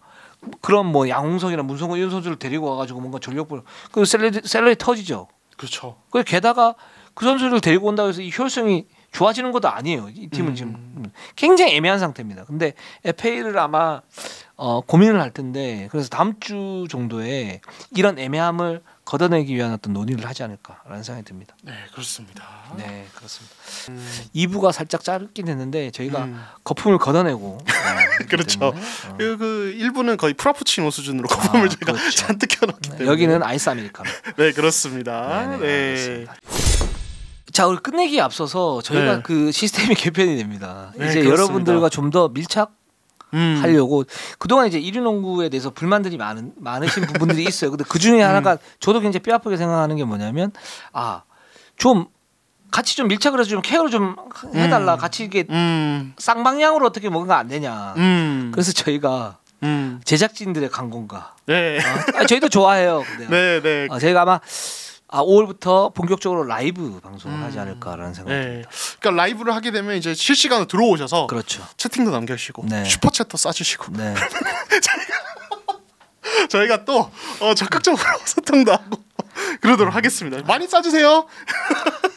그런 뭐 양홍석이나 문성곤 이런 선수를 데리고 와가지고 뭔가 전력을 그 셀러리 터지죠. 그렇죠. 그 게다가 그 선수를 데리고 온다고 해서 이 효율성이 좋아지는 것도 아니에요. 이 팀은 지금 굉장히 애매한 상태입니다. 근데 FA를 아마 고민을 할 텐데 그래서 다음 주 정도에 이런 애매함을 걷어내기 위한 어떤 논의를 하지 않을까라는 생각이 듭니다. 네, 그렇습니다. 네, 그렇습니다. 2부가 살짝 짧긴 했는데 저희가 거품을 걷어내고 그렇죠. 그 1부는 거의 프라푸치노 수준으로 거품을 저희가 그렇죠. 잔뜩 켜놨기 때문에 여기는 아이스 아메리카노. 네, 그렇습니다. 네. 자, 우리 끝내기에 앞서서 저희가 네. 그 시스템이 개편이 됩니다. 네, 이제 그렇습니다. 여러분들과 좀 더 밀착 하려고 그동안 이제 이류농구에 대해서 불만들이 많으신 부분들이 있어요. 근데 그 중에 하나가 저도 굉장히 뼈아프게 생각하는 게 뭐냐면 좀 같이 좀 밀착을 해서 좀 케어를 좀 해달라. 같이 이게 쌍방향으로 어떻게 뭔가 안 되냐. 그래서 저희가 제작진들의 강공과 네. 저희도 좋아해요. 근데요. 네, 네. 저희가 아마 5월부터 본격적으로 라이브 방송을 하지 않을까라는 생각이 듭니다. 그러니까 라이브를 하게 되면 이제 실시간으로 들어오셔서 그렇죠. 채팅도 남겨주시고 네. 슈퍼챗도 쏴주시고 네. 저희가 또 적극적으로 소통도 하고 그러도록 하겠습니다. 많이 쏴주세요.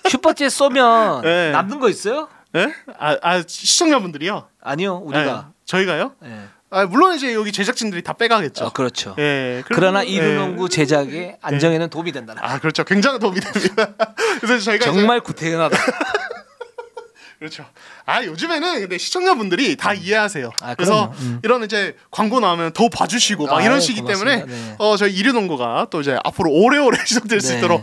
슈퍼챗 쏘면 네. 남는 거 있어요? 네? 시청자분들이요? 아니요, 우리가. 네. 저희가요? 네. 물론 이제 여기 제작진들이 다 빼가겠죠. 그렇죠. 예. 그러나 이류농구 제작의 안정에는 도움이 된다는. 그렇죠. 굉장히 도움이 됩니다. 그래서 저희가 정말 구태연하다. 그렇죠. 요즘에는 근데 시청자분들이 다 이해하세요. 그래서 이런 이제 광고 나오면 더 봐주시고 막 이러시기 때문에 저희 이류농구가 또 이제 앞으로 오래오래 지속될 수 있도록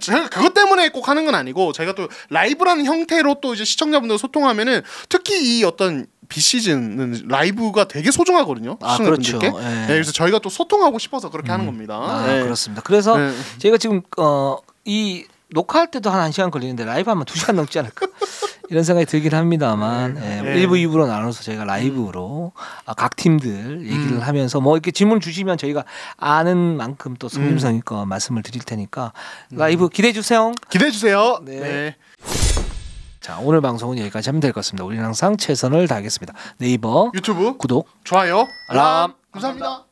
제가 그것 때문에 꼭 하는 건 아니고 저희가 또 라이브라는 형태로 또 이제 시청자분들 소통하면은 특히 이 어떤 비시즌은 라이브가 되게 소중하거든요. 시청자분들께. 그렇죠. 그래서 저희가 또 소통하고 싶어서 그렇게 하는 겁니다. 그렇습니다. 그래서 저희가 지금 이 녹화할 때도 한 1시간 걸리는데 라이브 하면 2시간 넘지 않을까 이런 생각이 들긴 합니다만 1부 2부로 나눠서 저희가 라이브로 각 팀들 얘기를 하면서 뭐 이렇게 질문 주시면 저희가 아는 만큼 또 성심성의껏 말씀을 드릴 테니까 라이브 기대해 주세요. 기대해 주세요. 네. 자, 오늘 방송은 여기까지 하면 될 것 같습니다. 우리는 항상 최선을 다하겠습니다. 네이버 유튜브 구독 좋아요 알람 감사합니다.